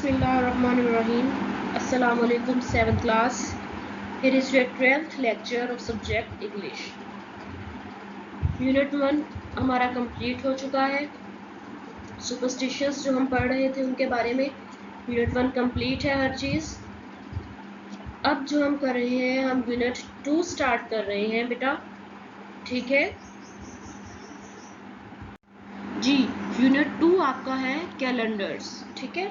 Bismillahirrahmanirrahim. Assalamu alaikum 7th class. Here is your 12th lecture of subject English. Unit 1 हमारा complete हो चुका है. Superstitions जो हम पढ़ रहे थे उनके बारे में यूनिट 1 कंप्लीट है हर चीज़. अब जो हम कर रहे हैं हम यूनिट 2 स्टार्ट कर रहे हैं बेटा. ठीक है जी. यूनिट 2 आपका है कैलेंडर्स. ठीक है,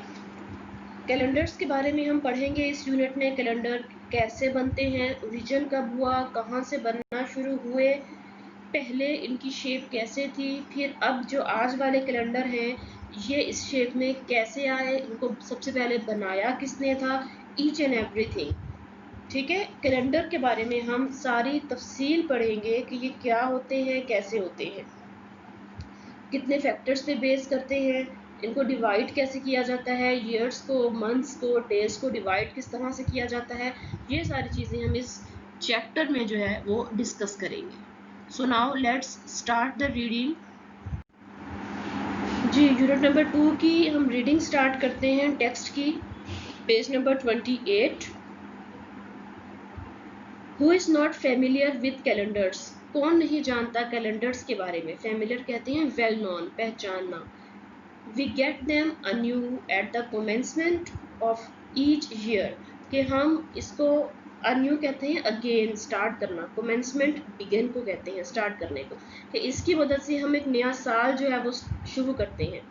कैलेंडर्स के बारे में हम पढ़ेंगे इस यूनिट में. कैलेंडर कैसे बनते हैं, ओरिजिन कब हुआ, कहाँ से बनना शुरू हुए, पहले इनकी शेप कैसे थी, फिर अब जो आज वाले कैलेंडर हैं ये इस शेप में कैसे आए, इनको सबसे पहले बनाया किसने था, ईच एंड एवरीथिंग. ठीक है, कैलेंडर के बारे में हम सारी तफसील पढ़ेंगे कि ये क्या होते हैं, कैसे होते हैं, कितने फैक्टर्स पे बेस करते हैं, इनको डिवाइड कैसे किया जाता है, ईयर्स को, मंथ्स को, डेज को डिवाइड किस तरह से किया जाता है. ये सारी चीज़ें हम इस चैप्टर में जो है वो डिस्कस करेंगे. So now let's start the reading. जी, यूनिट नंबर 2 की हम रीडिंग स्टार्ट करते हैं टेक्स्ट की. Page number 28. Who is not familiar with calendars. कौन नहीं जानता कैलेंडर्स के बारे में. फेमिलियर कहते हैं वेल नोन, पहचानना. We get them anew at the commencement of each year. कि हम इसको anew कहते हैं अगेन, स्टार्ट करना. commencement begin को कहते हैं स्टार्ट करने को, कि इसकी मदद से हम एक नया साल जो है वो शुरू करते हैं.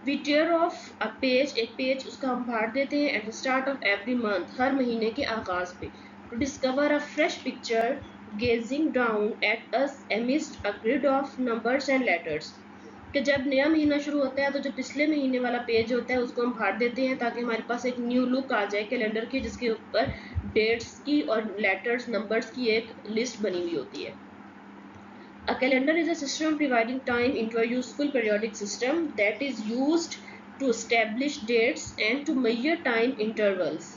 We tear off a page, एक पेज उसका हम फाड़ देते हैं at the start of every month, हर महीने के आगाज पे. To discover a fresh picture gazing down at us amidst a grid of numbers and letters. कि जब नया महीना शुरू होता है तो जो पिछले महीने वाला पेज होता है उसको हम फाड़ देते हैं ताकि हमारे पास एक न्यू लुक आ जाए कैलेंडर की, जिसके ऊपर डेट्स की और लेटर्स, नंबर्स की एक लिस्ट बनी हुई होती है. A calendar is a system dividing time into a useful periodic system that is used to establish dates and to measure time intervals.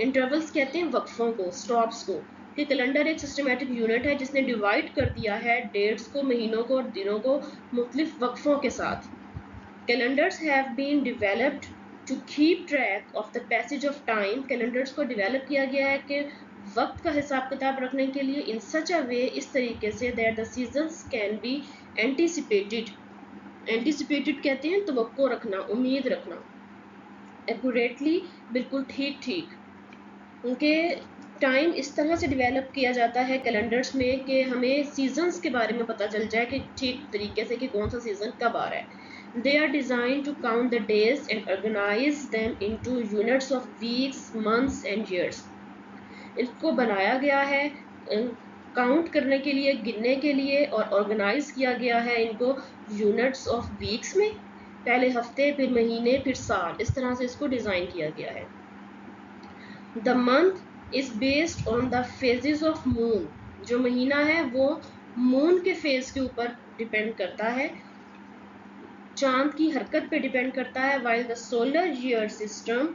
Intervals कहते हैं वक्फों को, स्टॉप्स को. कि कैलेंडर एक सिस्टमेटिक यूनिट है जिसने डिवाइड कर दिया है डेट्स को, महीनों को और दिनों को मुख्तलिफ वक्फों के साथ. Calendars have been developed to keep track of the passage of time. Calendars को डेवलप किया गया है कि वक्त का हिसाब किताब रखने के लिए इन सच अ वे, इस तरीके say that the seasons can be anticipated. Anticipated कहते हैं तवक्को रखना, उम्मीद रखना. एक्यूरेटली, बिल्कुल ठीक ठीक. उनके टाइम इस तरह से डेवलप किया जाता है कैलेंडर्स में कि हमें सीजन्स के बारे में पता चल जाए कि ठीक तरीके से कि कौन सा सीज़न कब आ रहा है. They are design to count the days and organize them into units of weeks, months and years. इनको बनाया गया है काउंट करने के लिए, गिनने के लिए, और ऑर्गेनाइज किया गया है इनको यूनिट्स ऑफ वीक्स में, पहले हफ्ते, फिर महीने, फिर साल. इस तरह से इसको डिज़ाइन किया गया है. The month is based on the phases of moon. जो महीना है वो मून के फेज के ऊपर डिपेंड करता है, चांद की हरकत पे डिपेंड करता है. While the solar year system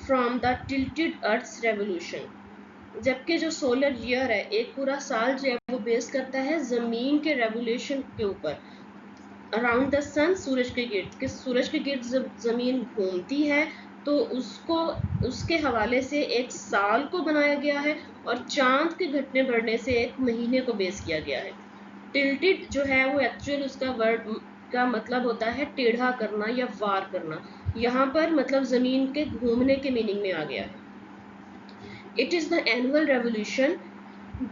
from the tilted earth's revolution. जबकि जो सोलर ईयर है, एक पूरा साल जो है वो बेस करता है ज़मीन के रेवोल्यूशन के ऊपर, अराउंड द सन, सूरज के गिर्द. कि सूरज के गिर्द जब ज़मीन घूमती है तो उसको, उसके हवाले से एक साल को बनाया गया है, और चांद के घटने बढ़ने से एक महीने को बेस किया गया है. टिल्टेड जो है वो एक्चुअल उसका वर्ड का मतलब होता है टेढ़ा करना या वार करना. यहाँ पर मतलब ज़मीन के घूमने के मीनिंग में आ गया है. It is the annual revolution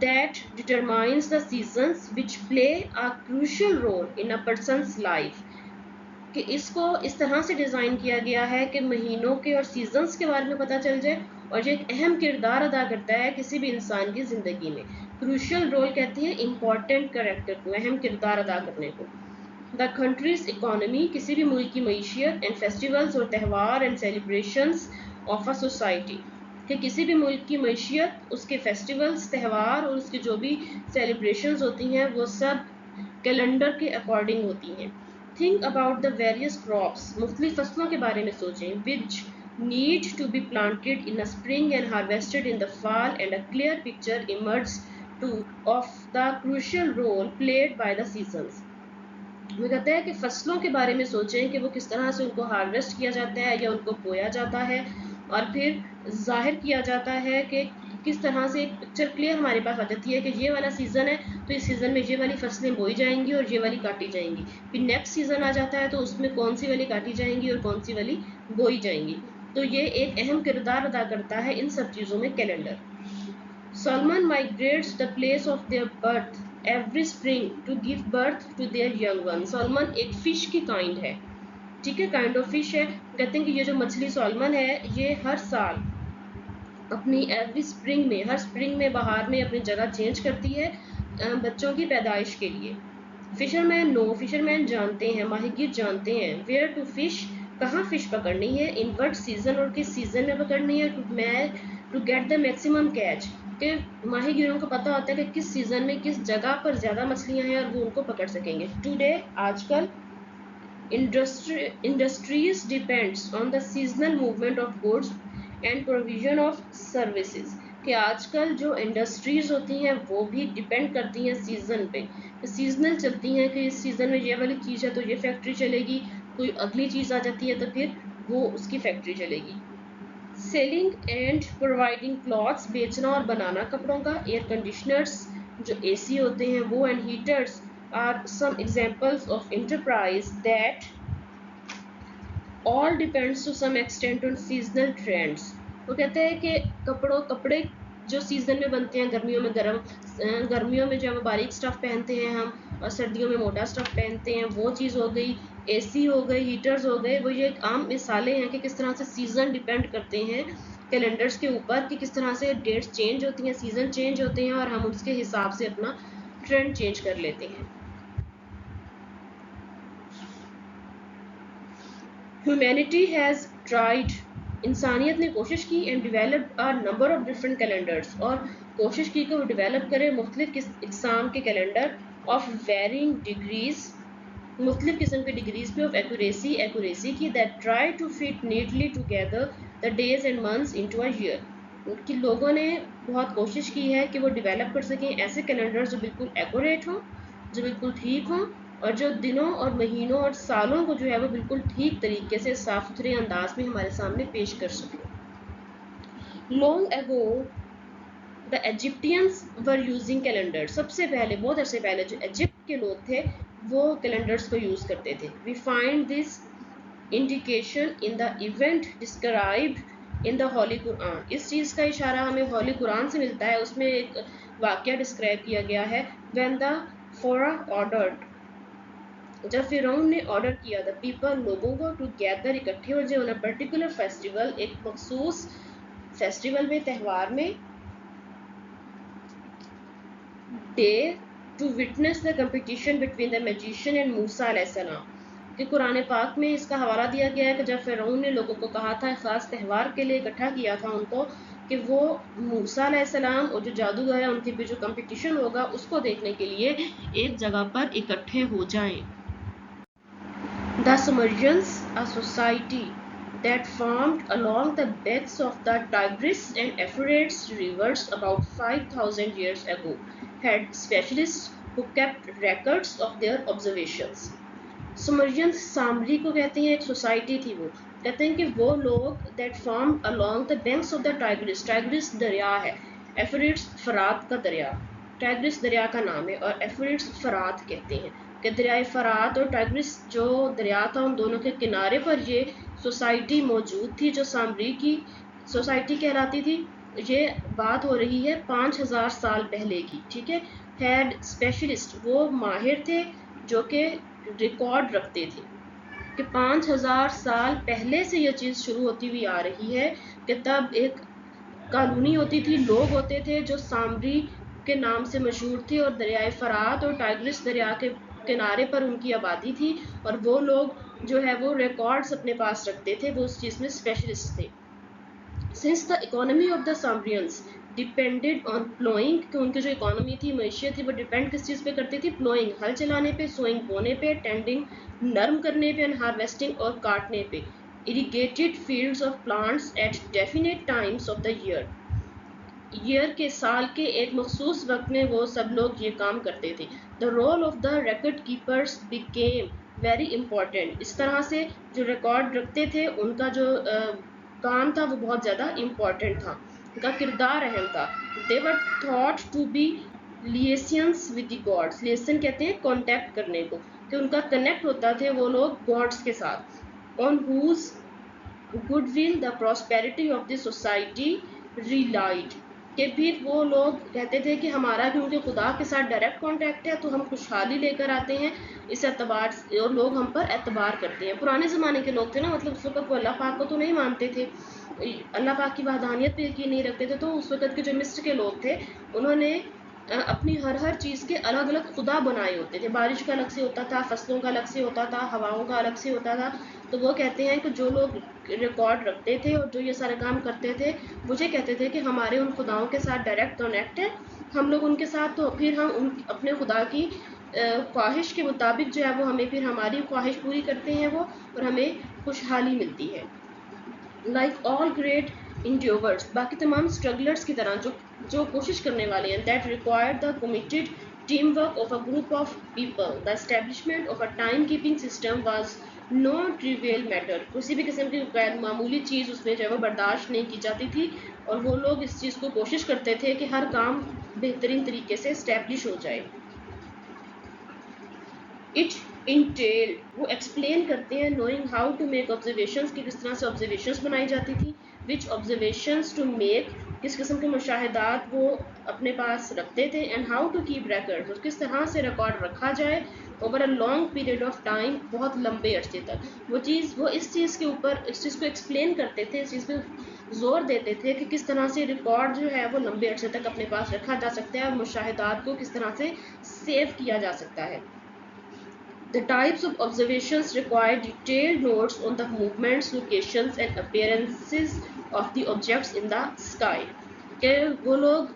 that determines the seasons which play a crucial role in a person's life. कि इसको इस तरह से डिज़ाइन किया गया है कि महीनों के और सीजन्स के बारे में पता चल जाए, और ये एक अहम किरदार अदा करता है किसी भी इंसान की ज़िंदगी में. क्रूशल रोल कहते हैं इम्पॉर्टेंट करेक्टर को, अहम किरदार अदा करने को. द कंट्रीज इकोनॉमी, किसी भी मुल्क की मईशियत, एंड फेस्टिवल्स और त्यौहार and celebrations of a society. कि किसी भी मुल्क की मईशियत, उसके फेस्टिवल्स, त्यौहार और उसकी जो भी सेलिब्रेशंस होती हैं वो सब कैलेंडर के अकॉर्डिंग होती हैं. Think about the various crops, मुख्तलिफ फसलों के बारे में सोचें, which need to be planted in a spring and harvested in the fall, and a clear picture emerge to of the crucial role played by the seasons. वो कहते हैं कि फसलों के बारे में सोचें कि वो किस तरह से उनको हार्वेस्ट किया जाता है या उनको बोया जाता है, और फिर जाहिर किया जाता है कि किस तरह से एक पिक्चर क्लियर हमारे पास आ जाती है कि ये वाला सीज़न है तो इस सीज़न में ये वाली फसलें बोई जाएंगी और ये वाली काटी जाएंगी। फिर नेक्स्ट सीज़न आ जाता है तो उसमें कौन सी वाली काटी जाएंगी और कौन सी वाली बोई जाएंगी। तो ये एक अहम किरदार अदा करता है इन सब चीज़ों में calendar. Salmon migrates the place of their birth every spring to give birth to their young ones. Salmon एक फिश की काइंड है, ठीक है, काइंड ऑफ फिश है। कहते हैं कि ये जो मछली सॉलमन है ये हर साल अपनी एवरी स्प्रिंग में, हर स्प्रिंग में, बहार में अपनी जगह चेंज करती है बच्चों की पैदाइश के लिए। फिशरमैन नो, फिशरमैन जानते हैं, माहिगीर जानते हैं, वेयर टू फिश, कहाँ फिश पकड़नी है, इन वट सीजन, और किस सीजन में पकड़नी है, to get the maximum catch, कि माहिगीरों को पता होता है कि किस सीजन में किस जगह पर ज़्यादा मछलियाँ हैं और वो उनको पकड़ सकेंगे। टुडे, आजकल, industries depends on the seasonal movement of goods and provision of services, कि आजकल जो इंडस्ट्रीज होती हैं वो भी डिपेंड करती हैं सीजन पे, सीजनल चलती हैं कि इस सीजन में ये वाली चीज़ है तो ये फैक्ट्री चलेगी, कोई अगली चीज़ आ जाती है तो फिर वो उसकी फैक्ट्री चलेगी। सेलिंग एंड प्रोवाइडिंग क्लॉथ्स, बेचना और बनाना कपड़ों का। एयर कंडीशनर्स, जो एसी होते हैं वो, and heaters are some examples of enterprise that all depends to some extent on seasonal trends. वो कहते हैं कि कपड़े जो सीजन में बनते हैं, गर्मियों में गर्मियों में जो है बारीक स्टफ पहनते हैं हम, और सर्दियों में मोटा स्टफ पहनते हैं, वो चीज़ हो गई। एसी हो गई, हीटर्स हो गए, वो ये एक आम मिसालें हैं कि किस तरह से सीज़न डिपेंड करते हैं कैलेंडर्स के ऊपर, कि किस तरह से डेट्स चेंज होती हैं, सीज़न चेंज होते हैं, और हम उसके हिसाब से अपना ट्रेंड चेंज कर लेते हैं। ह्यूमैनिटी हैज़ ट्राइड, इंसानियत ने कोशिश की, and developed a number of different calendars, और कोशिश की कि वो डेवलप करे मुख्तलिफ इकसाम के कैलेंडर ऑफ वेरिंग डिग्रीज, मुख्तलिफ किस्म के डिग्रीज पे, ऑफ एक्यूरेसी की, that try to fit neatly together the days and months into a year, कि लोगों ने बहुत कोशिश की है कि वो डेवलप कर सकें ऐसे कैलेंडर जो बिल्कुल एक्यूरेट हों, जो बिल्कुल ठीक हों, और जो दिनों और महीनों और सालों को जो है वो बिल्कुल ठीक तरीके से साफ सुथरे अंदाज में हमारे सामने पेश कर सकें। Long ago the Egyptians were using calendar, सबसे पहले, बहुत अरसे पहले जो इजिप्ट के लोग थे वो कैलेंडर्स को यूज़ करते थे। We find this indication in the event described in the holy Quran, इस चीज़ का इशारा हमें होली कुरान से मिलता है, उसमें एक वाक़या डिस्क्राइब किया गया है। व्हेन द फोरा ऑर्डर्ड, जब फिरौन ने ऑर्डर किया द पीपल, लोगों को, टू गैदर, इकट्ठे हो जाए, ऑन अ पर्टिकुलर फेस्टिवल, एक मखसूस फेस्टिवल में, त्यौहार में, day, to witness the competition between the magician and Musa अलैहिस्सलाम, कि कुरान पाक में इसका हवाला दिया गया है कि जब फिरौन ने लोगों को कहा था, ख़ास त्यौहार के लिए इकट्ठा किया था उनको, कि वो मूसा अलैहिस्सलाम और जो जादूगर है उनके बीच जो कंपटीशन होगा उसको देखने के लिए एक जगह पर इकट्ठे हो जाएं। The Sumerians, a society that formed along the banks of the Tigris and Euphrates rivers about 5,000 years ago, had specialists who kept records of their observations. Sumerians, सामरी को कहते हैं, एक सोसाइटी थी वो, कहते हैं कि वो लोग that formed along the banks of the Tigris, Tigris दरिया है, एफ्रेट्स फरात का दरिया, टाइग्रिस दरिया का नाम है, और एफ्रेट्स फरात कहते हैं, कि दरियाए फरात और टाइग्रिस जो दरिया था उन दोनों के किनारे पर ये सोसाइटी मौजूद थी जो सामरी की सोसाइटी कहलाती थी। ये बात हो रही है 5000 साल पहले की, ठीक है। हैड स्पेशलिस्ट, वो माहिर थे जो कि रिकॉर्ड रखते थे कि 5000 साल पहले से ये चीज़ शुरू होती हुई आ रही है कि तब एक कॉलोनी होती थी, लोग होते थे जो सामरी के नाम से मशहूर थे, और दरियाए फरात और टाइग्रिस दरिया के किनारे पर उनकी आबादी थी, और वो लोग जो है वो रिकॉर्ड्स अपने पास रखते थे, वो उस चीज़ में स्पेशलिस्ट थे। Since the economy of the Sumerians depended on ploughing, कि उनकी जो इकोनॉमी थी, मैशियत थी, वो डिपेंड किस चीज़ पे करती थी, प्लोइंग, हल चलाने पे, सोइंग, बोने पे, टेंडिंग, नर्म करने पे, एंड हार्वेस्टिंग, और काटने पे, irrigated fields of plants eight definite times of the year, year के साल के एक मखसूस वक्त में वो सब लोग ये काम करते थे। The role of the record keepers became very important. इस तरह से जो रिकॉर्ड रखते थे उनका जो काम था वो बहुत ज़्यादा इम्पॉर्टेंट था, उनका किरदार अहम था। They were thought to be liaisons with the gods. Liaison कहते हैं कॉन्टैक्ट करने को, कि उनका कनेक्ट होता थे वो लोग गॉड्स के साथ। On whose goodwill the prosperity of the society relied, कि फिर वो लोग कहते थे कि हमारा क्योंकि खुदा के साथ डायरेक्ट कांटेक्ट है तो हम खुशहाली लेकर आते हैं, इस एतबार से और लोग हम पर एतबार करते हैं। पुराने ज़माने के लोग थे ना, मतलब उस वक्त वो अल्लाह पाक को तो नहीं मानते थे, अल्लाह पाक की वहदानियत पे यकीन नहीं रखते थे, तो उस वक्त के जो मिस्र के लोग थे उन्होंने अपनी हर चीज़ के अलग अलग खुदा बनाए होते थे। बारिश का अलग से होता था, फसलों का अलग से होता था, हवाओं का अलग से होता था। तो वो कहते हैं कि जो लोग रिकॉर्ड रखते थे और जो ये सारे काम करते थे, मुझे कहते थे कि हमारे उन खुदाओं के साथ डायरेक्ट कनेक्ट है, हम लोग उनके साथ, तो फिर हम उन अपने खुदा की ख्वाहिश के मुताबिक जो है वो हमें फिर हमारी ख्वाहिश पूरी करते हैं वो, और हमें खुशहाली मिलती है। लाइक ऑल ग्रेट इंड्योवर्स, बाकी तमाम स्ट्रगलर्स की तरह जो कोशिश करने वाले हैं, that required the committed team work of a group of people, the establishment of a time keeping system was no trivial matter. किसी भी किस्म की गैर मामूली चीज़ उसमें जो है वो बर्दाश्त नहीं की जाती थी, और वो लोग इस चीज़ को कोशिश करते थे कि हर काम बेहतरीन तरीके से इस्टेब्लिश हो जाए। इट इंटेल, वो एक्सप्लेन करते हैं, knowing how to make observations, कि किस तरह से ऑब्जर्वेशंस बनाई जाती थी, विच ऑब्जर्वेशंस टू मेक, किस किस्म के मुशाहिदात वो अपने पास रखते थे, and how to keep record, और किस तरह से रिकॉर्ड रखा जाए over a long period of time, बहुत लंबे अरसे तक। वो इस चीज़ के ऊपर इस चीज़ को एक्सप्लेन करते थे, इस चीज़ पे जोर देते थे कि किस तरह से रिकॉर्ड जो है वो लंबे अरसे तक अपने पास रखा जा सकता है और मुशाहिदात को किस तरह से सेव किया जा सकता है। The types of observations require detailed notes on the movements, locations and appearances of the objects in the sky. कि वो लोग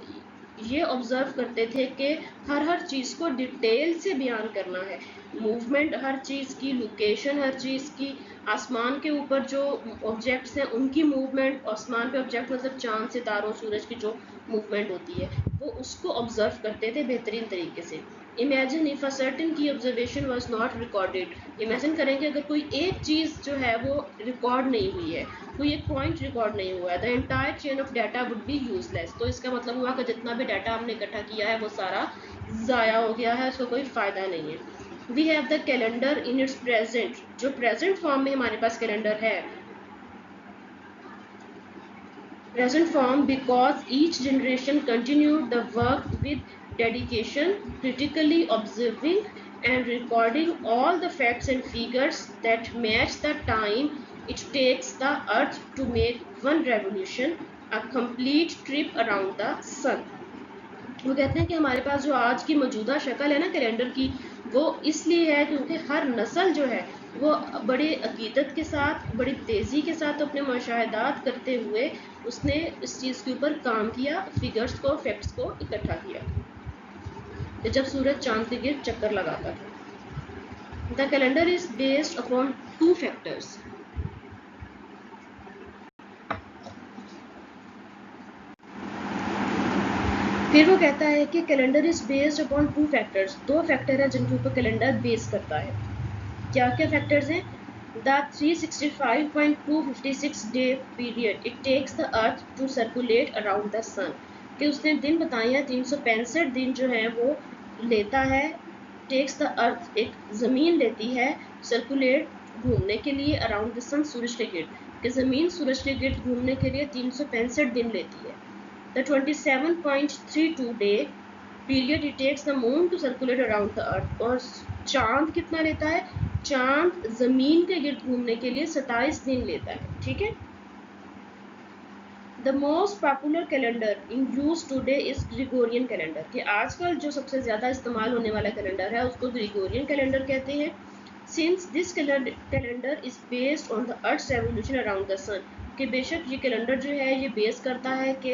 ये ऑब्जर्व करते थे कि हर चीज़ को डिटेल से बयान करना है, मूवमेंट हर चीज़ की, लोकेशन हर चीज़ की, आसमान के ऊपर जो ऑब्जेक्ट्स हैं उनकी मूवमेंट, आसमान पे ऑब्जेक्ट मतलब चांद सितारों सूरज की जो मूवमेंट होती है वो उसको ऑब्जर्व करते थे बेहतरीन तरीके से। इमेजिन इफ अ सर्टेन की observation was not recorded, imagine करेंगे अगर कोई एक चीज़ जो है वो रिकॉर्ड नहीं हुई है, कोई एक पॉइंट रिकॉर्ड नहीं हुआ है, the entire chain of data would be useless. तो इसका मतलब हुआ कि जितना भी डाटा हमने इकट्ठा किया है वो सारा ज़ाया हो गया है, उसका कोई फ़ायदा नहीं है। We have the calendar in its present, जो प्रेजेंट फॉर्म में हमारे पास कैलेंडर है, present form, because each generation continued the work with dedication, critically observing and recording all the facts and figures that match the time it takes the earth to make one revolution, a complete trip around the sun. वो कहते हैं कि हमारे पास जो आज की मौजूदा शक्ल है ना कैलेंडर की, वो इसलिए है क्योंकि हर नस्ल जो है वो बड़े अकीदत के साथ, बड़ी तेज़ी के साथ अपने मुशाहिदात करते हुए उसने इस चीज़ के ऊपर काम किया, फिगर्स को, फैक्ट्स को इकट्ठा किया। जब सूरज चांद के गिर्द चक्कर लगाता था। The calendar is based upon two factors. फिर वो कहता है कि calendar is based upon two factors, दो फैक्टर है जिनके ऊपर कैलेंडर बेस करता है। क्या क्या फैक्टर्स हैं? The 365.256 day period it takes the earth to circulate around the sun, कि उसने दिन बताए हैं 365 दिन जो है वो लेता है, टेक्स द अर्थ एक ज़मीन लेती है, सर्कुलेट घूमने के लिए, अराउंड द सन सूरज के गिर्द, कि ज़मीन सूरज के गिर्द घूमने के लिए 365 दिन लेती है। The 27.32 day period it takes the moon to circulate around the earth, और चांद कितना लेता है? चांद जमीन के गिर्द घूमने के लिए 27 दिन लेता है। ठीक है। The most popular calendar in use today is Gregorian calendar, कि आजकल जो सबसे ज़्यादा इस्तेमाल होने वाला कैलेंडर है उसको ग्रेगोरियन कैलेंडर कहते हैं। Since this calendar is based on the Earth's revolution around the sun, कि बेशक ये कैलेंडर जो है ये बेस करता है कि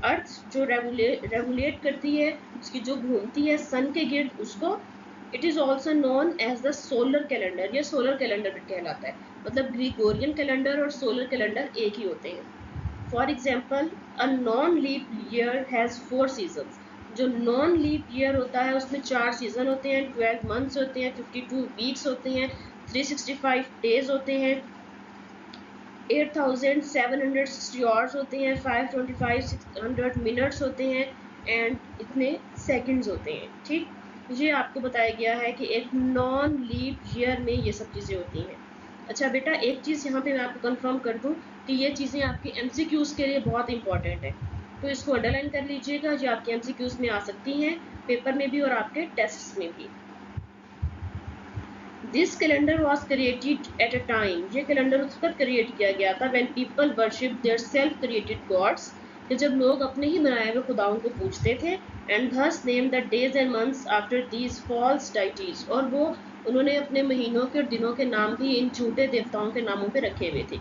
अर्थ जो रेगुलेट करती है, उसकी जो घूमती है सन के गिर्द, उसको it is also known as the solar calendar, ये सोलर कैलेंडर कहलाता है। मतलब ग्रेगोरियन कैलेंडर और सोलर कैलेंडर एक ही होते हैं। For example a non leap year has 4 seasons. जो नॉन लीप ईयर होता है उसमें 4 सीजन होते हैं, 12 मंथ्स होते हैं, 52 वीक्स होते हैं, 365 डेज होते हैं, 8760 आवर्स होते हैं, 525 मिनट्स होते हैं एंड इतने सेकंड्स होते हैं। ठीक, ये आपको बताया गया है कि एक नॉन लीप ईयर में ये सब चीज़ें होती हैं। अच्छा बेटा, एक चीज़ यहाँ पे मैं आपको कंफर्म कर दूँ कि ये चीज़ें आपकी एमसीक्यूज़ के लिए बहुत इंपॉर्टेंट है, तो इसको अंडरलाइन कर लीजिएगा। ये आपके एमसीक्यूज़ में आ सकती हैं, पेपर में भी और आपके टेस्ट में भी। This calendar was created at a time, ये कैलेंडर उस पर क्रिएट किया गया था when people worship their self created gods, कि जब लोग अपने ही बनाए हुए खुदाओं को पूजते थे, and thus name the days and months after these false deities, और वो उन्होंने अपने महीनों के और दिनों के नाम भी इन झूठे देवताओं के नामों पे रखे हुए थे।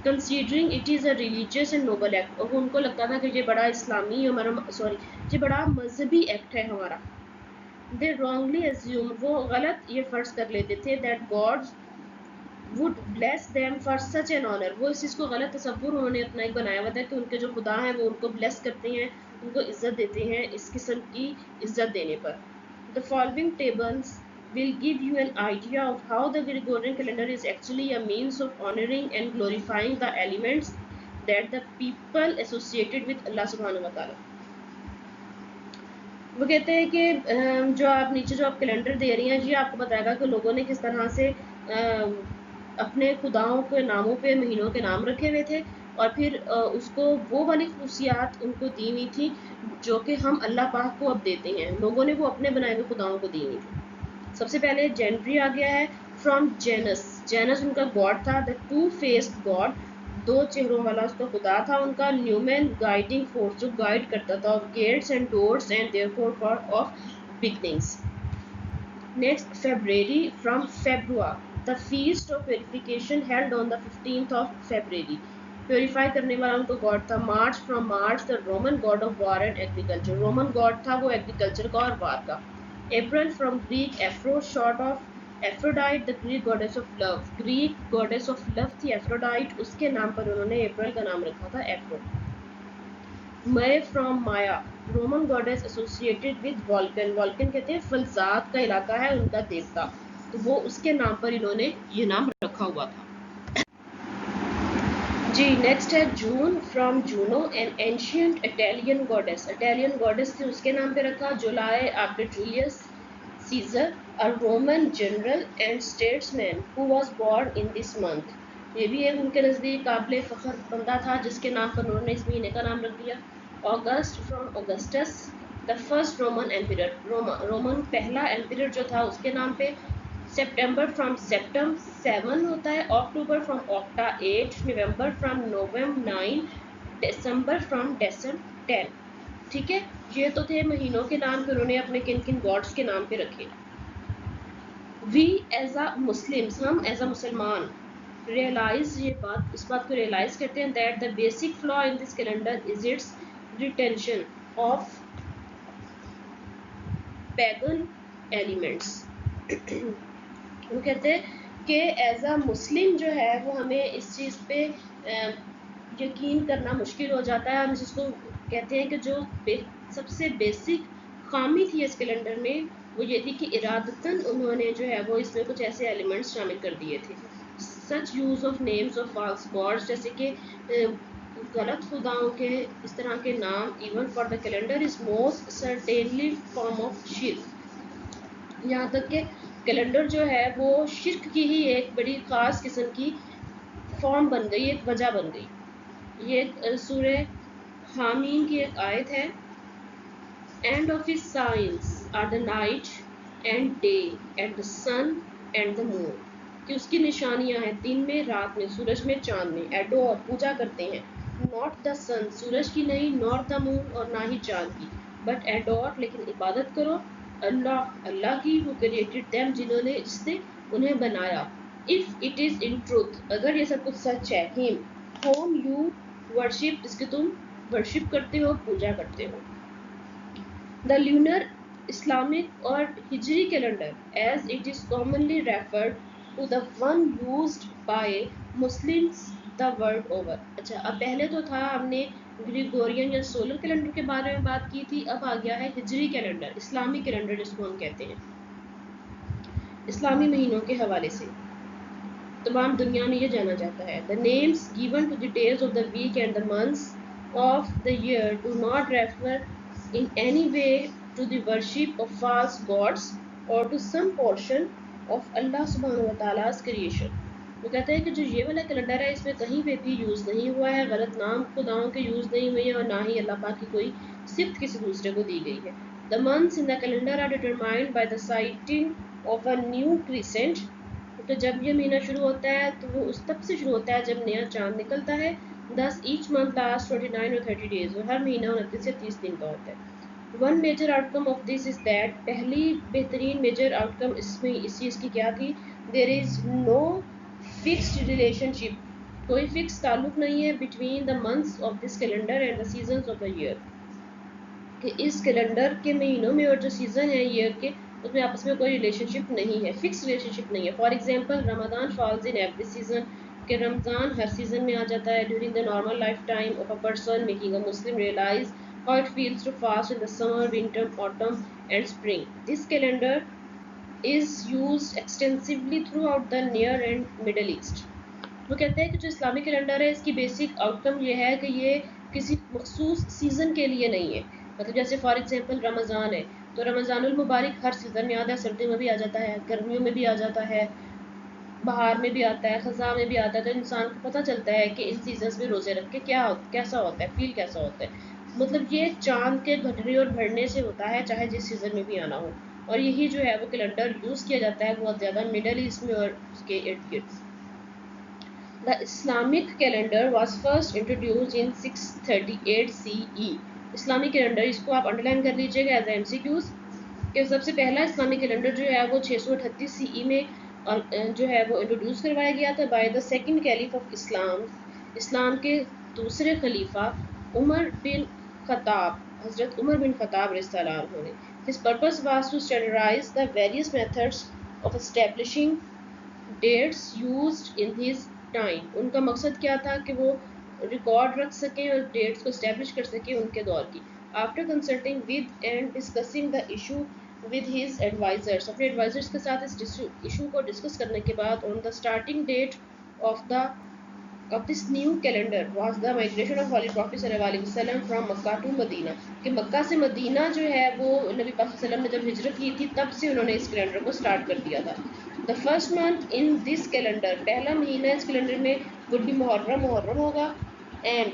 Considering it is a religious and noble act, और उनको लगता था कि ये बड़ा इस्लामी ये बड़ा मजहबी एक्ट है हमारा। दे रॉन्गली एज्यूम, वो गलत ये फर्ज कर लेते थे that God would bless them for such an honour, वो इस चीज़ को गलत तस्वुर उन्होंने अपना एक बनाया हुआ था कि उनके जो खुदा हैं वो उनको ब्लेस करते हैं, उनको इज्जत देते हैं इस किस्म की इज्जत देने पर। The following tables will give you an idea of how the Gregorian calendar is actually a means of honoring and glorifying the elements that the people associated with Allah subhanahu wa ta'ala। वो कहते हैं कि जो आप नीचे जो आप calendar दे रही हैं, ये आपको बताएगा कि लोगों ने किस तरह से अपने खुदाओं के नामों पे महीनों के नाम रखे हुए थे, और फिर उसको वो वाली खुशियात उनको दी हुई थी जो कि हम अल्लाह पाक को अब देते हैं। लोगों ने वो अपने बनाए हुए खुदाओं को दी हुई थी। सबसे पहले जेनरी आ गया है, फ्रॉम जेनस, जेनस उनका गॉड था, द टू फेस्ड गॉड, दो चेहरों वाला उसका खुदा था उनका। न्यूमैन गाइडिंग फोर्स, जो गाइड करता था, of gates and doors and therefore for of beginnings. Next February, from Februa, the feast of purification held on the 15th of February, purify करने वाला उनको गॉड था। March, from March, the Roman god of war and agriculture, Roman god था वो agriculture का और war का। April, from Greek Aphro, short of Aphrodite, the Greek goddess of love, Greek goddess of love थी Aphrodite, उसके नाम पर उन्होंने अप्रैल का नाम रखा था Aphro. May, from Maia, Roman goddess associated with Vulcan, Vulcan कहते हैं फलजात का इलाका है उनका देवता, तो वो उसके नाम पर इन्होंने ये नाम रखा हुआ था। जी नेक्स्ट है June, from Juno, an ancient Italian goddess, Italian goddess थी उसके नाम पे रखा। July, after Julius Caesar, a Roman general and statesman who was born in this month, ये भी एक उनके नज़दीक काबिल फ़ख्र बंदा था जिसके नाम पर उन्होंने इस महीने का नाम रख दिया। August, from Augustus, the first Roman ampere, Roman पहला एम्पियर जो था उसके नाम पे। सितंबर, फ्रॉम सेप्टम 7 होता है। अक्टूबर, फ्रॉम ऑक्टा 8, नवंबर, फ्रॉम नवम 9, दिसंबर, फ्रॉम डेसम 10। ठीक है, ये तो थे महीनों के नाम कि उन्होंने अपने किन किन गॉड्स के नाम पे रखे। वी एज अ मुस्लिम्स, हम एज अ मुसलमान रियलाइज, इस बात को रियलाइज करते हैं that the basic flaw in this calendar is it's retention of pagan elements. वो कहते हैं कि एज अ मुस्लिम जो है वो हमें इस चीज़ पे यकीन करना मुश्किल हो जाता है। हम जिसको कहते हैं कि जो सबसे बेसिक खामी थी इस कैलेंडर में वो ये थी कि इरादतन उन्होंने जो है वो इसमें कुछ ऐसे एलिमेंट्स शामिल कर दिए थे। Such use of names of false gods, जैसे कि गलत खुदाओं के इस तरह के नाम, even for the calendar is most certainly form of shirk, यहाँ तक कि कैलेंडर जो है वो शिर्क की ही एक बड़ी ख़ास किस्म की फॉर्म बन गई, एक वजह बन गई। ये सूरे हामीन की एक आयत है, and of his signs are the night and day and the sun and the moon, कि उसकी निशानियां हैं दिन में रात में, सूरज में चांद में। एडोर, पूजा करते हैं, नॉट द सन, सूरज की नहीं, नॉट द मून, और ना ही चांद की, बट एडोर, लेकिन इबादत करो अल्लाह, अल्लाह की, हु क्रिएटेड देम, जिसने उन्हें बनाया। If it is in truth, अगर ये सब कुछ सच है, हिम होम यू वर्शिप, जिसकी तुम वर्शिप करते हो, पूजा करते हो। The lunar Islamic or Hijri calendar, as it is commonly referred to the one used by Muslims the world over. अच्छा, अब पहले तो था हमने ग्रिगोरियन या सोलर कैलेंडर के बारे में बात की थी, अब आ गया है हिजरी कैलेंडर, इस्लामी कैलेंडर जिसको हम कहते हैं। इस्लामी महीनों के हवाले से तमाम दुनिया में ये जाना जाता है। The names given to the days of the week and the months of the year do not refer in any way to the worship of false gods or to some portion of Allah सुब्हानहू व तआला's creation. वो कहते हैं कि जो ये वाला कैलेंडर है इसमें कहीं पे भी यूज़ नहीं हुआ है, गलत नाम खुदाओं के यूज़ नहीं हुए हैं और ना ही अल्लाह पाक की कोई सिफ्त किसी दूसरे को दी गई है। The months in the calendar are determined by the sighting of a new crescent. तो जब ये महीना शुरू होता है तो वो उस तब से शुरू होता है जब नया चांद निकलता है। दस ईच मंथ लास्ट 29 और 30 डेज, और हर महीना 29 से 30 दिन का होता है। One major outcome of this is that, पहली बेहतरीन मेजर आउटकम इसमें इस चीज़ की क्या थी, there is no fixed relationship, कोई फिक्स ताल्लुक नहीं है between the months of this calendar and the seasons of the year, कि इस कैलेंडर के महीनों में और जो सीज़न है ईयर के उसमें आपस में कोई रिलेशनशिप नहीं है, फिक्स रिलेशनशिप नहीं है। For example Ramzan falls in every season, कि रमज़ान हर सीज़न में आ जाता है। During the normal life time of a person making a Muslim realise how it feels to fast in the summer, winter, autumn and spring. This calendar is used extensively throughout the Near and Middle East. वो कहते हैं कि जो Islamic calendar है इसकी basic outcome ये है कि ये किसी मखसूस सीज़न के लिए नहीं है। मतलब जैसे फॉर एग्जांपल रमज़ान है तो रमज़ानुल मुबारक हर सीज़न में आता है, सर्दियों में भी आ जाता है, गर्मियों में भी आ जाता है, बाहर में भी आता है, ख़ज़ां में भी आता है। तो इंसान को पता चलता है कि इन सीजन्स में रोज़े रख के कैसा होता है, फील कैसा होता है। मतलब ये चाँद के घटने और बढ़ने से होता है, चाहे जिस सीज़न में भी आना हो। और यही जो है वो कैलेंडर यूज़ किया जाता है बहुत ज़्यादा मिडल ईस्ट में और उसके इर्द गिर्द। The Islamic calendar was first introduced in 638 CE. Islamic calendar, इसको आप अंडरलाइन कर लीजिएगा एज MCQs, कि सबसे पहला इस्लामिक कैलेंडर जो है वो 638 CE में और जो है वो इंट्रोड्यूस करवाया गया था by the second caliph of Islam, इस्लाम के दूसरे खलीफा उमर बिन खताब, हज़रत उमर बिन खताब रज़ियल्लाहु अन्हु ने। His purpose was to standardize the various methods of establishing dates used in his time. उनका मकसद क्या था कि वो रिकॉर्ड रख सकें और डेट्स को इस्टेब्लिश कर सकें उनके दौर की। After consulting with and discussing the issue with his advisers, अपने एडवाइजर्स के साथ इस इशू को डिस्कस करने के बाद on the starting date of this new calendar was the migration of Holy Prophet सल्लल्लाहु अलैहि वसल्लम from Makkah to Medina, कि मक्का से मदीना जो है वो नबी पाक सल्लल्लाहु अलैहि वसल्लम ने जब हिजरत की थी तब से उन्होंने इस कैलेंडर को स्टार्ट कर दिया था। The first month in this calendar, पहला महीना इस कैलेंडर में वुड बी मुहर्रम, मुहर्रम होगा, and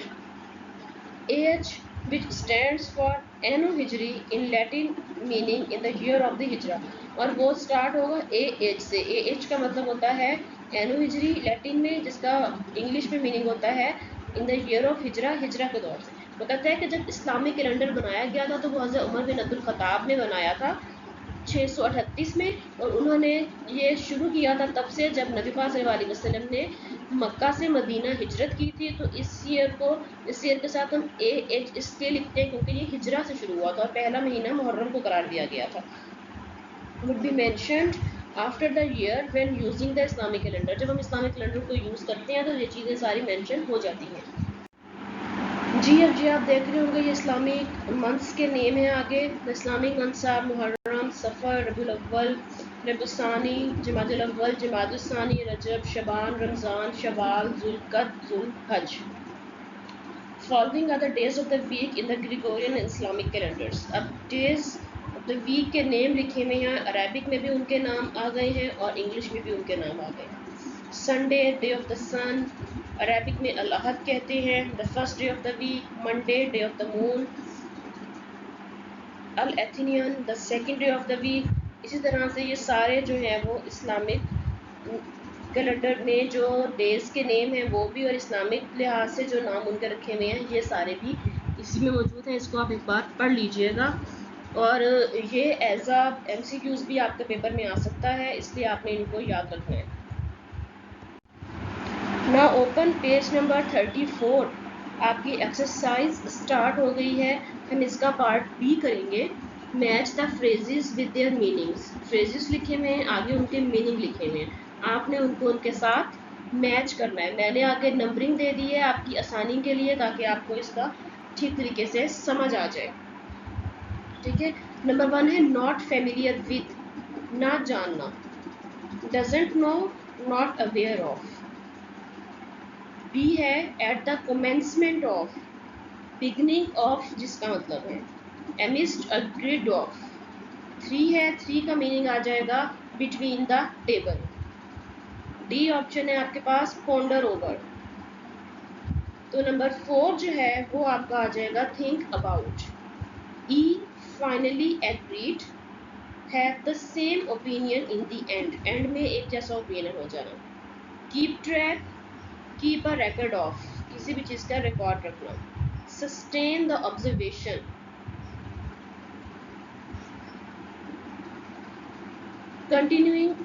H which stands for anno Hijri in Latin meaning in the year of the Hijra, और वो स्टार्ट होगा एच से। एच का मतलब होता है एनो हिजरी लैटिन में, जिसका इंग्लिश में मीनिंग होता है इन द ईयर ऑफ हिजरा, हिजरा के दौर से। वो कहता है कि जब इस्लामिक कैलेंडर बनाया गया था तो वो हज़रत उमर बिन अब्दुल खत्ताब ने बनाया था 638 में, और उन्होंने ये शुरू किया था तब से जब नबी पाक सल्लल्लाहु अलैहि वसल्लम ने मक्का से मदीना हिजरत की थी। तो इस ईयर के साथ हम एच इसलिए लिखते हैं क्योंकि ये हिजरा से शुरू हुआ था और पहला महीना मुहर्रम को करार दिया गया था। Would be mentioned after the year when using the Islamic calendar, जब हम इस्लामिक कैलेंडर को यूज़ करते हैं तो ये चीज़ें सारी मैंशन हो जाती हैं। जी अब जी आप देख रहे होंगे ये इस्लामिक मंथ्स के नेम हैं आगे। The Islamic months are Muharram, Safar, Rabi ul Awwal, Rabi us Sani, Jumada ul Awwal, Jumada us Sani, Rajab, Shaban, Ramzan, Shawwal, Zul Qada, Zul Hijja. Following are the days of the week in the Gregorian Islamic calendars. अब days of the week के name लिखे हुए हैं, Arabic में भी उनके नाम आ गए हैं और इंग्लिश में भी उनके नाम आ गए हैं। Sunday, day of the sun, Arabic में अल-अहद कहते हैं। The first day of the week, Monday, day of the moon, अल-एथनियन, the second day of the week. इसी तरह से ये सारे जो हैं वो इस्लामिक कैलेंडर में जो डेज़ के नेम हैं वो भी, और इस्लामिक लिहाज से जो नाम उनके रखे हुए हैं ये सारे भी इसी में मौजूद हैं। इसको आप एक बार पढ़ लीजिएगा, और ये एज आ MCQs भी आपके पेपर में आ सकता है, इसलिए आपने इनको याद रखना है। ना ओपन पेज नंबर 34, आपकी एक्सरसाइज स्टार्ट हो गई है। हम इसका पार्ट बी करेंगे। Match the phrases with their meanings, phrases लिखे हुए हैं, आगे उनके मीनिंग लिखे हुए हैं, आपने उनको उनके साथ मैच करना है। मैंने आगे नंबरिंग दे दी है आपकी आसानी के लिए, ताकि आपको इसका ठीक तरीके से समझ आ जाए। ठीक है, नंबर 1 है नॉट फेमिलियर विद, ना जानना, doesn't know, not aware of. Be है at the commencement of, beginning of जिसका मतलब है एमिस्ट अग्रीड ऑफ। 3 है, 3 का मीनिंग आ जाएगा between the table. D option है आपके पास पॉन्डर ओवर। तो नंबर 4 जो है वो आपका आ जाएगा think about. E finally agreed, have the same opinion in the end, and में एक जैसा ओपिनियन हो जाना। Keep track, keep a record of, किसी भी चीज़ का रिकॉर्ड रखना। Sustain the observation, continuing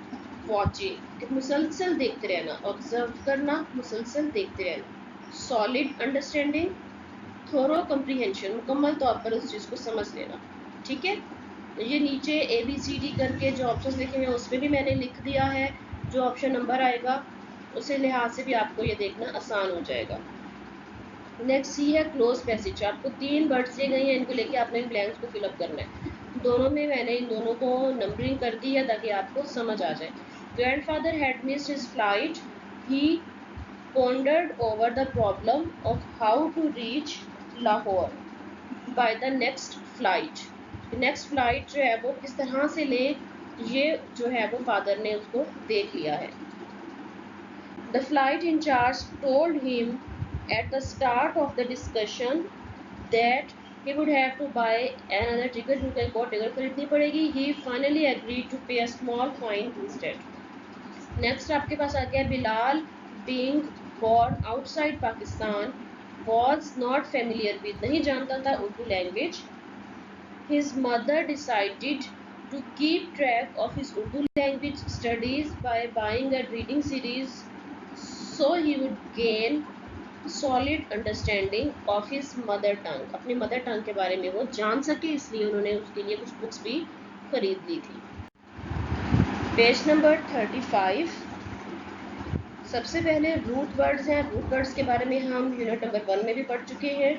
watching, मुसलसल देखते रहना, ऑब्जर्व करना, मुसलसल देखते रहना। सॉलिड अंडरस्टैंडिंग, थोरो कंप्रीहेंशन, मुकम्मल तौर पर उस चीज़ को समझ लेना। ठीक है, ये नीचे ABCD करके जो ऑप्शन लिखे हुए हैं उसमें भी मैंने लिख दिया है, जो ऑप्शन नंबर आएगा उसे लिहाज से भी आपको ये देखना आसान हो जाएगा। नेक्स्ट सी है क्लोज पैसेज। आपको 3 वर्ड्स दिए गए हैं, इनको लेके आपने ब्लैंक्स को फिलअप करना है। दोनों में मैंने इन दोनों को नंबरिंग कर दी है ताकि आपको समझ आ जाए। Grandfather had missed his flight, he pondered over the problem of how to reach Lahore by the next flight. Next flight जो है वो किस तरह से ले, ये जो है वो फादर ने उसको देख लिया है। The flight in charge told him at the start of the discussion that he would have to buy another ticket, क्योंकि एक और टिकट खरीदनी पड़ेगी। He finally agreed to pay a small fine instead. Next आपके पास आ गया Bilal, being born outside Pakistan, was not familiar with, नहीं जानता था Urdu language. His mother decided to keep track of his Urdu language studies by buying a reading series so he would gain solid understanding of his mother tongue. अपनी mother tongue के बारे में वो जान सके, इसलिए उन्होंने उसके लिए कुछ बुक्स भी खरीद ली थी। Page number 35। सबसे पहले रूट वर्ड्स हैं। रूट वर्ड्स के बारे में हम यूनिट नंबर 1 में भी पढ़ चुके हैं।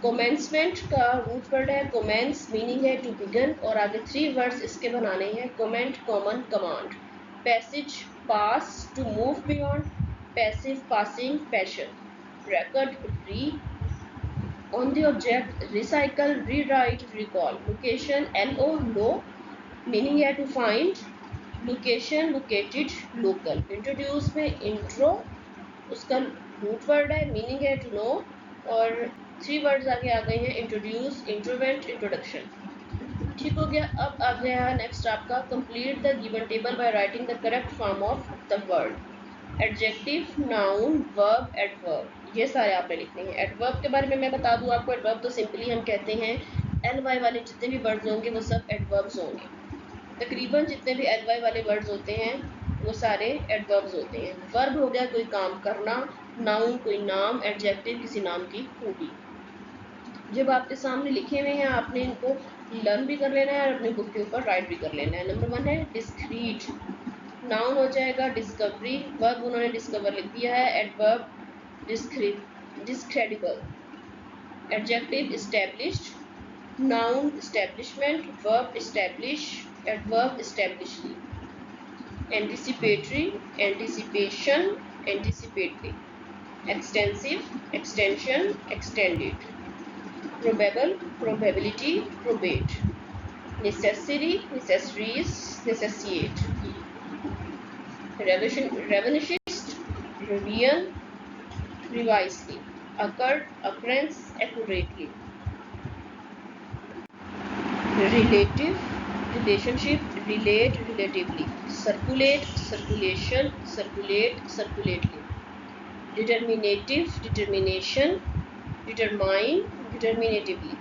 कोमेंसमेंट का रूट वर्ड है कोमेंस, मीनिंग है टू बिगन, और आगे 3 वर्ड्स इसके बनाने हैं comment, common, command. Passage pass, to move beyond, passive passing, passion. record re, on the object recycle, rewrite, recall. Location LO lo, meaning है to find, location located, local. Introduce में intro, उसका root word है, meaning है to know, और 3 words आगे आ गए हैं introduce, इंट्रोवेंट, introduction. ठीक हो गया। अब आ गया नेक्स्ट आपका complete the given table by writing the correct form of the word. Adjective, noun, verb, adverb, ये सारे आपने लिखने हैं। एडवर्ब के बारे में मैं बता दूं आपको, एडवर्ब तो सिंपली हम कहते हैं LY वाले जितने भी वर्ड्स होंगे वो सब एडवर्ब्स होंगे। तकरीबन जितने भी LY वाले वर्ड्स होते हैं वो सारे एडवर्ब्स होते हैं। वर्ब हो गया कोई काम करना, नाउन कोई नाम, एडजेक्टिव किसी नाम की खूबी। जब आपके सामने लिखे हुए हैं आपने इनको लर्न भी कर लेना है और अपनी बुक के ऊपर राइट भी कर लेना है। नंबर 1 है डिस्क्रीट, नाउन हो जाएगा डिस्कवरी, वर्ब उन्होंने डिस्कवर लिख दिया है, adverb discredible, adjective established, noun establishment, verb establish, adverb establishly. Anticipatory, anticipation, anticipately. Extensive, extension, extended. probable, probability, probate। necessary, necessaries, necessitate। revisionist, revian, revisely। occurred, occurrence, accurately। relative, relationship, relate, relatively। circulate, circulation, circulate, circulately। determinative, determination, determine, determinatively।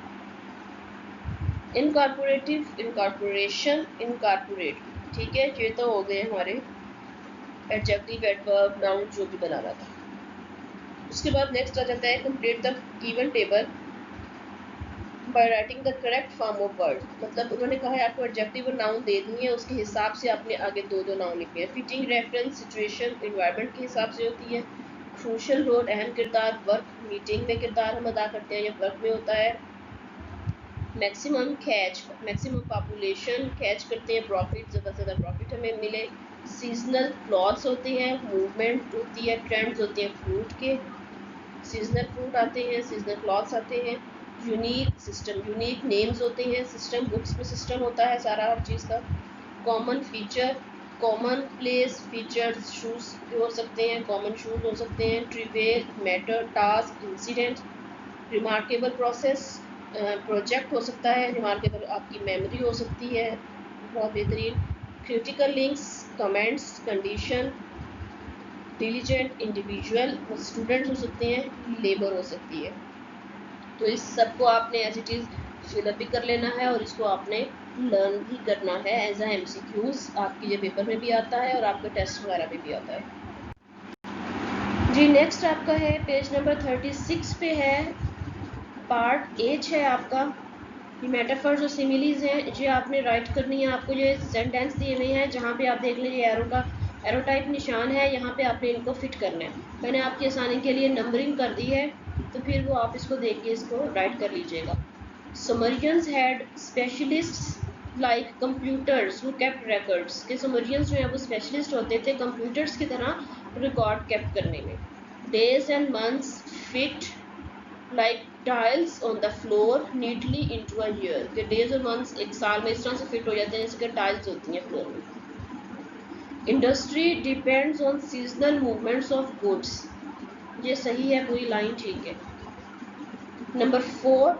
Incorporative, incorporation, incorporate. ठीक है, ये तो हो गए हमारे adjective, adverb, noun जो भी बना रहा था। उसके बाद नेक्स्ट आ जाता है complete the given table by writing the correct form of word, मतलब उन्होंने कहा है आपको एडजेक्टिव और नाउन दे दी है, उसके हिसाब से आपने आगे दो दो नाउन लिखने हैं। फिटिंग रेफरेंस सिचुएशन इन्वायरमेंट के हिसाब से होती है। क्रूशल रोल अहम किरदार, वर्क मीटिंग में किरदार हम अदा करते हैं या वर्क में होता है। Maximum catch, maximum population catch करते हैं, प्रॉफिट ज़्यादा से ज़्यादा प्रॉफिट हमें मिले। सीजनल क्लॉथ्स होते हैं, मूवमेंट होती है, ट्रेंड्स होते हैं फ्रूट के, सीजनल फ्रूट आते हैं, सीजनल क्लॉथ्स आते हैं। यूनिक सिस्टम, यूनिक नेम्स होते हैं, सिस्टम बुक्स में सिस्टम होता है सारा हर चीज़ का। Common feature, common place, features shoes हो सकते हैं, कॉमन शूज़ हो सकते हैं। Trivial matter, task, incident. Remarkable process, project हो सकता है। रिमार्केबल आपकी मेमोरी हो सकती है बहुत बेहतरीन। Critical links, comments, condition. Diligent, individual, students हो सकते हैं, लेबर हो सकती है। तो इस सब को आपने एज इट इज़ फिलअप भी कर लेना है और इसको आपने लर्न भी करना है एज अ MCQs। आपके ये पेपर में भी आता है और आपके टेस्ट वगैरह में भी आता है जी। नेक्स्ट आपका है पेज नंबर 36 पे है, पार्ट H है आपका। ये मेटाफर्स और सिमिलीज हैं, ये आपने राइट करनी है। आपको ये सेंटेंस दिए हुए हैं जहाँ पे आप देख लीजिए एरो टाइप निशान है, यहाँ पे आपने इनको फिट करना है। मैंने आपकी आसानी के लिए नंबरिंग कर दी है, तो फिर वो आप इसको देख के इसको राइट कर लीजिएगा। Sumerians had specialists like computers who kept records, के समरियंस जो है वो स्पेशलिस्ट होते थे कंप्यूटर्स की तरह रिकॉर्ड केप्ट करने में। Days and months fit like tiles on the floor neatly into a year, के days और months एक साल में इस तरह से फिट हो जाते हैं जैसे टाइल्स होती हैं फ्लोर में। Industry depends on seasonal movements of goods, ये सही है, पूरी लाइन ठीक है। नंबर 4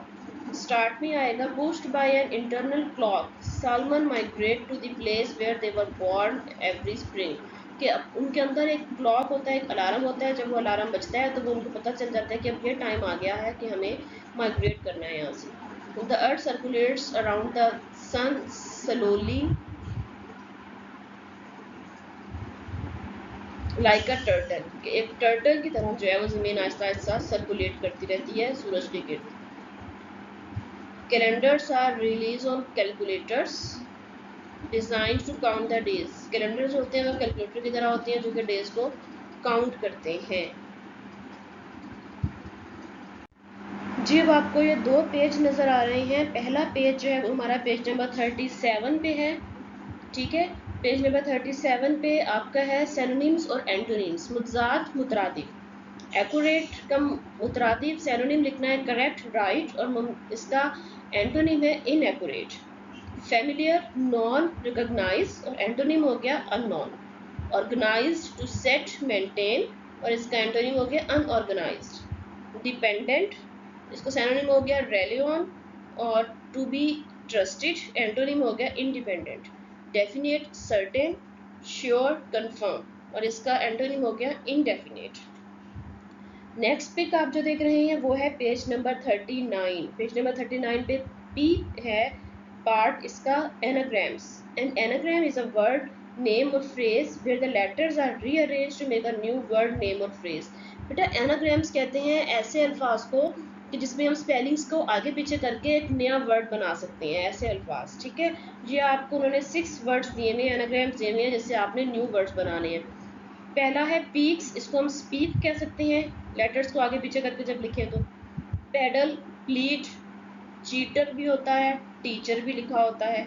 स्टार्ट में आएगा, pushed by an internal clock salmon migrate to the place where they were born every spring, कि अब उनके अंदर एक क्लॉक होता है, एक अलार्म होता है। जब वो अलार्म बजता है तो वो उनको पता चल जाता है कि अब ये टाइम आ गया है कि हमें माइग्रेट करना है यहाँ से। The earth circulates around the sun slowly like a turtle, एक टर्टल की तरह जो है वो ज़मीन आहिस्ता आहिस्ता सर्कुलेट करती रहती है सूरज के गिर्द। Calendars are relies on calculators designed to count the days, calendar जो होते हैं वो कैलकुलेटर की तरह होते हैं जो कि डेज को काउंट करते हैं जी। अब आपको ये दो पेज नज़र आ रहे हैं। पहला पेज जो है वो हमारा पेज नंबर 37 पे है, ठीक है। पेज नंबर 37 पे आपका है सिनोनिम्स और एंटोनिम्स, मुतजाद मुतरादिफ। एक्यूरेट का मुतरादिफ सिनोनिम लिखना है करेक्ट, राइट, और इसका एंटोनिम है इनएक्यूरेट। फेमिलियर, नॉन, रिकॉग्नाइज, और एंटोनिम हो गया unknown. Organised, to set, maintain, और इसका एंटोनिम हो गया अनऑर्गेनाइज्ड। डिपेंडेंट, इसको सिनोनिम हो गया रेलियन, और टू बी ट्रस्टेड, एंटोनिम हो गया independent. Definite, certain, sure, confirm, और इसका एंटोनिम हो गया इनडेफिनेट। नेक्स्ट पिक आप जो देख रहे हैं वो है पेज नंबर 39। पेज नंबर 39 पे पी है पार्ट इसका anagrams. An anagram is a word name or phrase where the letters are rearranged to make a new word name or phrase. बेटा एनाग्राम्स कहते हैं ऐसे अल्फाज को कि जिसमें हम स्पेलिंग्स को आगे पीछे करके एक नया वर्ड बना सकते हैं, ऐसे अल्फाज, ठीक है। ये आपको उन्होंने 6 वर्ड्स दिए हुए एनाग्राम्स दिए हुए हैं जिससे आपने न्यू वर्ड्स बनाने हैं। पहला है पीक्स, इसको हम स्पीक कह सकते हैं लेटर्स को आगे पीछे करके जब लिखें तो। पेडल, प्लीट, चीटर भी होता है, टीचर भी लिखा होता है।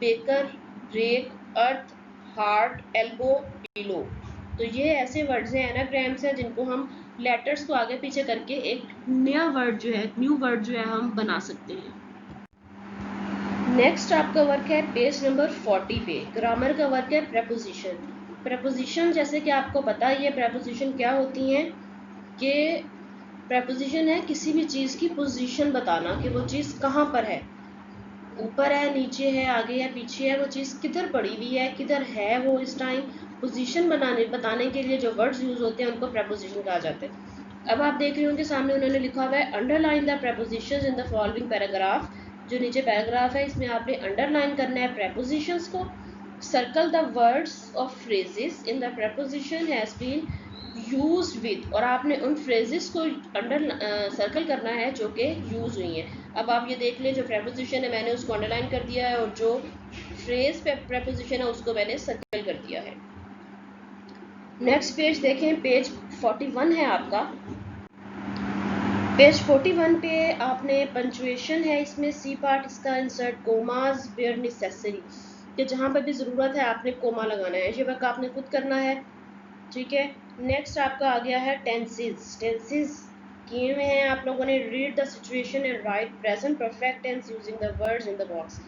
बेकर, ब्रेक, अर्थ, हार्ट, एल्बो, बिलो। तो ये ऐसे वर्ड्स हैं, एनाग्राम्स हैं, जिनको हम लेटर्स को आगे पीछे करके एक नया वर्ड जो है, न्यू वर्ड जो है हम बना सकते हैं। नेक्स्ट आपका वर्क है पेज नंबर 40 पे, ग्रामर का वर्क है प्रेपोजिशन। प्रेपोजिशन जैसे कि आपको पता ही है प्रेपोजिशन क्या होती हैं, कि प्रेपोजिशन है किसी भी चीज़ की पोजीशन बताना कि वो चीज़ कहाँ पर है, ऊपर है, नीचे है, आगे है, पीछे है, वो चीज़ किधर पड़ी हुई है, किधर है वो इस टाइम। पोजीशन बताने के लिए जो वर्ड्स यूज़ होते हैं उनको प्रेपोजिशन कहा जाता है। अब आप देख रहे होंगे सामने उन्होंने लिखा हुआ है underline the prepositions in the following paragraph. जो नीचे पैराग्राफ है इसमें आपने अंडरलाइन करना है प्रेपोजिशंस को। Circle the words of phrases in the preposition has been used with, और आपने उन फ्रेजेस को अंडर सर्कल करना है जो कि यूज हुई हैं। अब आप ये देख लें, जो प्रेपोजिशन है मैंने उसको अंडरलाइन कर दिया है, और जो फ्रेज प्रेपोजिशन है उसको मैंने सर्कल कर दिया है। नेक्स्ट पेज देखें, पेज 41 है आपका। पेज 41 पे आपने पंचुएशन है, इसमें सी पार्ट इसका इंसर्ट कोमास वेयर नेसेसरी, कि जहाँ पर भी ज़रूरत है आपने कोमा लगाना है। ये वर्क आपने खुद करना है, ठीक है। नेक्स्ट आपका आ गया है टेंसेस। टेंसेस किए हुए हैं आप लोगों ने, read the situation and write present perfect tense using the words in the box.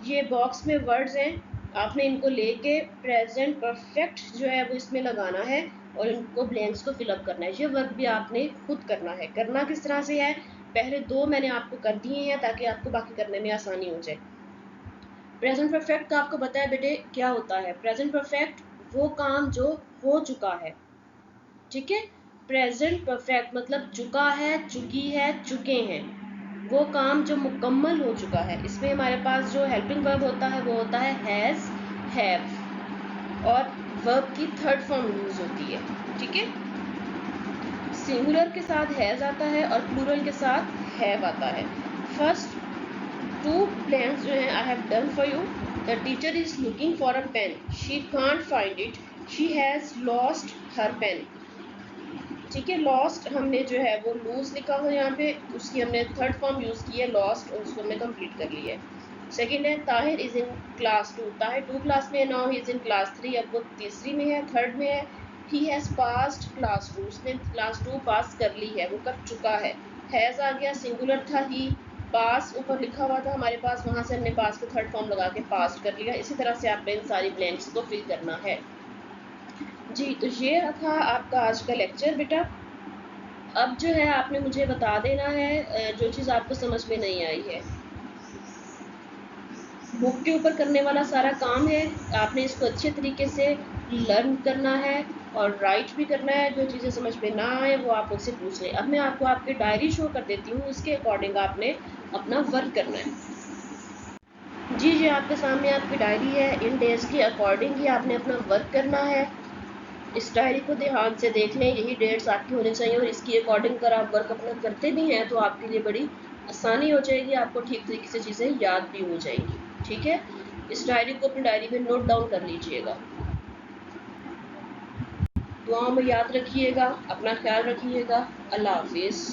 ये बॉक्स में वर्ड्स हैं, आपने इनको लेके प्रेजेंट परफेक्ट जो है वो इसमें लगाना है और इनको ब्लैंक्स को फिलअप करना है। ये वर्क भी आपने खुद करना है। करना किस तरह से है, पहले दो मैंने आपको कर दिए हैं ताकि आपको बाकी करने में आसानी हो जाए। प्रेजेंट परफेक्ट का आपको पता है बेटे क्या होता है। प्रेजेंट परफेक्ट वो काम जो हो चुका है, ठीक है। प्रेजेंट परफेक्ट मतलब चुका है, चुकी है, चुके हैं, वो काम जो मुकम्मल हो चुका है। इसमें हमारे पास जो हेल्पिंग वर्ब होता है वो होता है हैज़, हैव, और वर्ब की थर्ड फॉर्म यूज होती है, ठीक है। सिंगुलर के साथ हैज़ आता है और प्लूरल के साथ हैव आता है। फर्स्ट टू ब्लैंक्स जो हैं, I have done for you. The teacher is looking for a pen, she can't find it, she has lost her pen, ठीक है। लॉस्ट हमने जो है वो लूज लिखा हुआ यहाँ पे, उसकी हमने थर्ड फॉर्म यूज़ की है लॉस्ट, और उसको हमने कंप्लीट कर लिया है। सेकेंड है Tahir is in class 2, Tahir 2 class में है, now he is in class 3, अब वो तीसरी में है, थर्ड में है। ही हैज़ पास्ड क्लास 2, उसने क्लास 2 पास कर ली है, वो कर चुका है। हैज़ आ गया, सिंगुलर था ही, पास ऊपर लिखा हुआ था हमारे पास, वहाँ से हमने पास का थर्ड फॉर्म लगा के पास कर लिया। इसी तरह से आपने इन सारी ब्लैंक्स को फिल करना है जी। तो ये था आपका आज का लेक्चर बेटा। अब जो है आपने मुझे बता देना है जो चीज़ आपको समझ में नहीं आई है। बुक के ऊपर करने वाला सारा काम है, आपने इसको अच्छे तरीके से लर्न करना है और राइट भी करना है। जो चीज़ें समझ में ना आए वो आप मुझसे पूछ लें। अब मैं आपको आपकी डायरी शो कर देती हूँ, इसके अकॉर्डिंग आपने अपना वर्क करना है। जी जी, आपके सामने आपकी डायरी है, इन डेज के अकॉर्डिंग ही आपने अपना वर्क करना है। इस डायरी को ध्यान से देख लें, यही डेट्स आपकी होनी चाहिए, और इसकी अकॉर्डिंग अगर आप वर्क अपना करते भी हैं तो आपके लिए बड़ी आसानी हो जाएगी, आपको ठीक तरीके से चीज़ें याद भी हो जाएंगी, ठीक है। इस डायरी को अपनी डायरी में नोट डाउन कर लीजिएगा। दुआओं में याद रखिएगा, अपना ख्याल रखिएगा। अल्लाह हाफिज़।